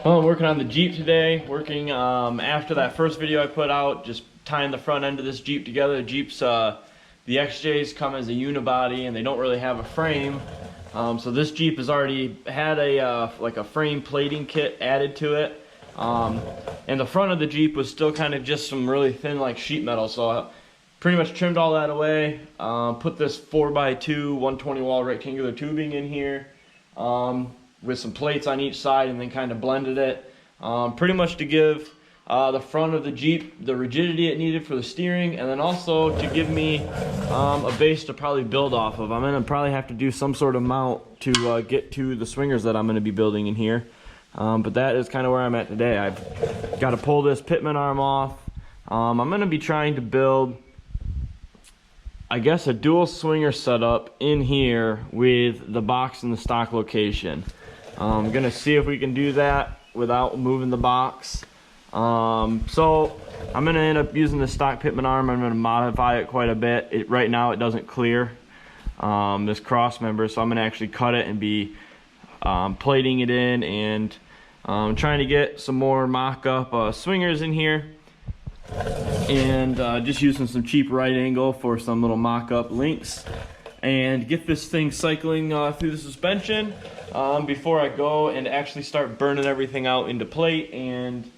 Well, I'm working on the Jeep today, working after that first video I put out, just tying the front end of this Jeep together. The Jeep's, the XJs come as a unibody and they don't really have a frame. So this Jeep has already had a like a frame plating kit added to it. And the front of the Jeep was still kind of just some really thin like sheet metal. So I pretty much trimmed all that away, put this 4x2 120 wall rectangular tubing in here. With some plates on each side, and then kind of blended it pretty much to give the front of the Jeep the rigidity it needed for the steering, and then also to give me a base to probably build off of. I'm going to probably have to do some sort of mount to get to the swingers that I'm going to be building in here, but that is kind of where I'm at today. I've got to pull this pitman arm off. I'm going to be trying to build, I guess, a dual swinger setup in here with the box in the stock location. I'm gonna see if we can do that without moving the box. So I'm gonna end up using the stock pitman arm. I'm gonna modify it quite a bit. Right now it doesn't clear this cross member, so I'm gonna actually cut it and be plating it in, and trying to get some more mock-up swingers in here, and just using some cheap right angle for some little mock-up links, and get this thing cycling through the suspension before I go and actually start burning everything out into plate and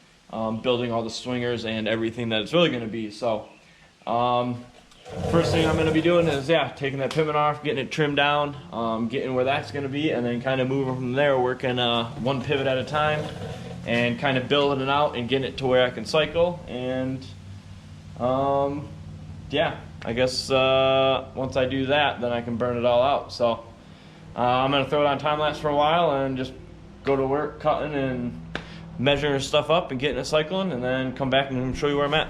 building all the swingers and everything that it's really going to be. So first thing I'm going to be doing is taking that pitman off, getting it trimmed down, getting where that's going to be, and then kind of moving from there, working one pivot at a time and kind of building it out and getting it to where I can cycle. And yeah, I guess once I do that, then I can burn it all out. So I'm going to throw it on time lapse for a while and just go to work cutting and measuring stuff up and getting it cycling, and then come back and show you where I'm at.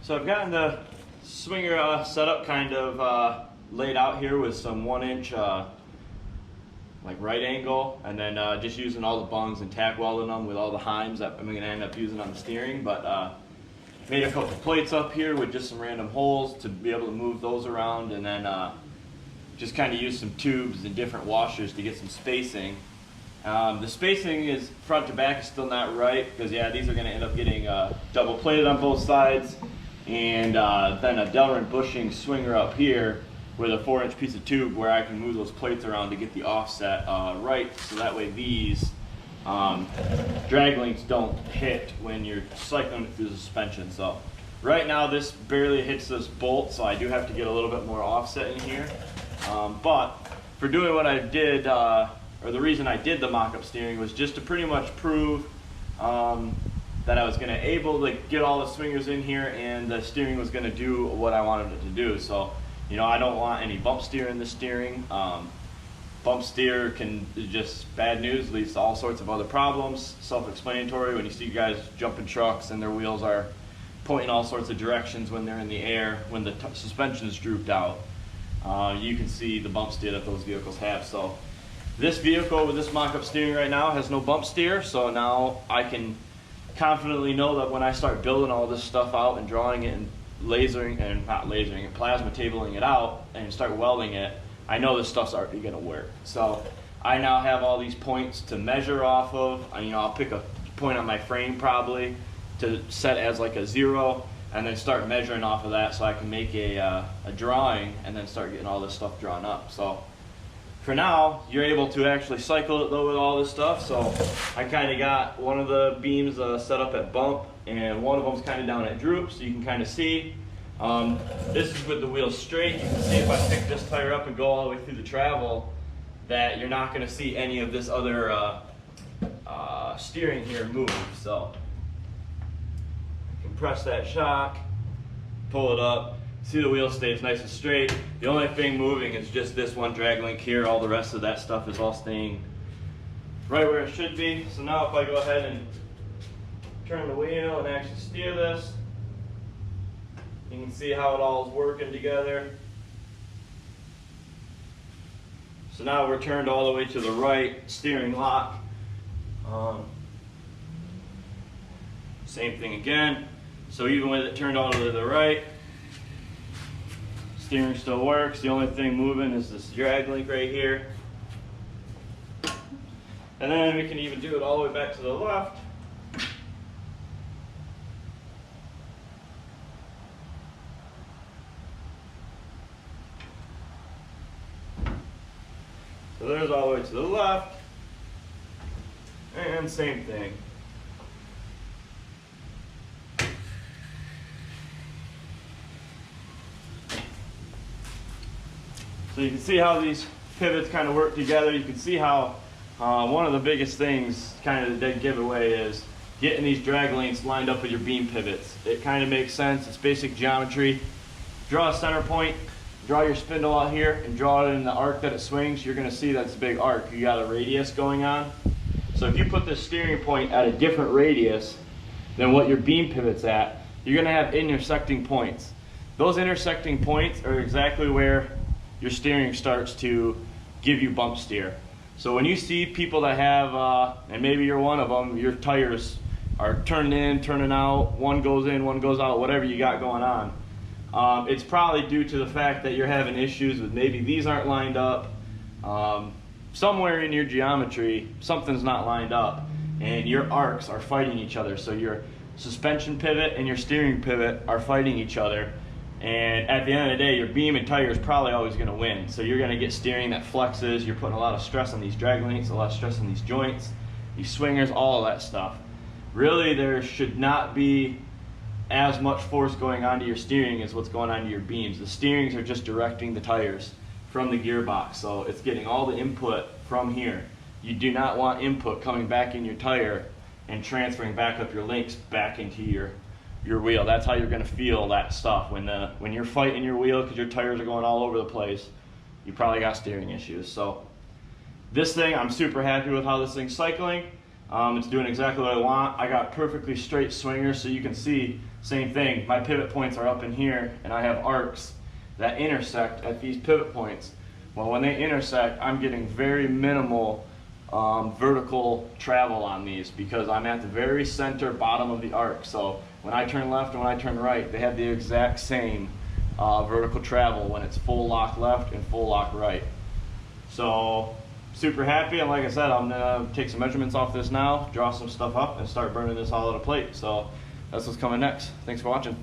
So I've gotten the swinger setup kind of laid out here with some 1-inch like right angle, and then just using all the bungs and tack welding them with all the heims that I'm going to end up using on the steering. But made a couple plates up here with just some random holes to be able to move those around, and then just kind of use some tubes and different washers to get some spacing. The spacing is front to back is still not right, because yeah, these are going to end up getting double plated on both sides, and then a Delrin bushing swinger up here with a 4-inch piece of tube where I can move those plates around to get the offset right, so that way these drag links don't hit when you're cycling through the suspension. So right now this barely hits this bolt, so I do have to get a little bit more offset in here. But for doing what I did, or the reason I did the mock-up steering was just to pretty much prove that I was going to able to get all the swingers in here, and the steering was going to do what I wanted it to do. So, you know, I don't want any bump steer in the steering. Bump steer can just bad news, leads to all sorts of other problems. Self-explanatory when you see guys jumping trucks and their wheels are pointing all sorts of directions when they're in the air, when the suspension is drooped out. You can see the bump steer that those vehicles have. So this vehicle with this mock-up steering right now has no bump steer, so now I can confidently know that when I start building all this stuff out and drawing it and lasering, and not lasering it, plasma tabling it out and start welding it, I know this stuff's already going to work. So I now have all these points to measure off of. You know, I'll pick a point on my frame probably to set as like a 0, and then start measuring off of that so I can make a drawing and then start getting all this stuff drawn up. So for now, you're able to actually cycle it though with all this stuff. So I kind of got one of the beams set up at bump, and one of them's kind of down at droop, so you can kind of see. This is with the wheels straight. You can see if I pick this tire up and go all the way through the travel, that you're not going to see any of this other steering here move. So press that shock, pull it up, see the wheel stays nice and straight. The only thing moving is just this one drag link here. All the rest of that stuff is all staying right where it should be. So now if I go ahead and turn the wheel and actually steer this, you can see how it all is working together. So now we're turned all the way to the right, steering lock. Same thing again. So even with it turned all the way to the right, steering still works. The only thing moving is this drag link right here. And then we can even do it all the way back to the left. So there's all the way to the left, and same thing. So you can see how these pivots kind of work together. You can see how one of the biggest things, kind of the dead giveaway, is getting these drag links lined up with your beam pivots. It kind of makes sense. It's basic geometry. Draw a center point, draw your spindle out here, and draw it in the arc that it swings. You're going to see that's a big arc. You got a radius going on. So if you put the steering point at a different radius than what your beam pivot's at, you're going to have intersecting points. Those intersecting points are exactly where your steering starts to give you bump steer. So when you see people that have, and maybe you're one of them, your tires are turning in, turning out, one goes in, one goes out, whatever you got going on, it's probably due to the fact that you're having issues with maybe these aren't lined up. Somewhere in your geometry, something's not lined up, and your arcs are fighting each other. So your suspension pivot and your steering pivot are fighting each other. And at the end of the day, your beam and tire is probably always going to win. So you're going to get steering that flexes. You're putting a lot of stress on these drag links, a lot of stress on these joints, these swingers, all of that stuff. Really, there should not be as much force going onto your steering as what's going onto your beams. The steerings are just directing the tires from the gearbox. So it's getting all the input from here. You do not want input coming back in your tire and transferring back up your links back into your wheel. That's how you're going to feel that stuff. When you're fighting your wheel because your tires are going all over the place, you probably got steering issues. So this thing, I'm super happy with how this thing's cycling. It's doing exactly what I want. I got perfectly straight swingers, so you can see, same thing. My pivot points are up in here, and I have arcs that intersect at these pivot points. Well, when they intersect, I'm getting very minimal vertical travel on these because I'm at the very center bottom of the arc. So when I turn left and when I turn right, they have the exact same vertical travel when it's full lock left and full lock right. So super happy, and like I said, I'm gonna take some measurements off this now, draw some stuff up, and start burning this all at a plate. So that's what's coming next. Thanks for watching.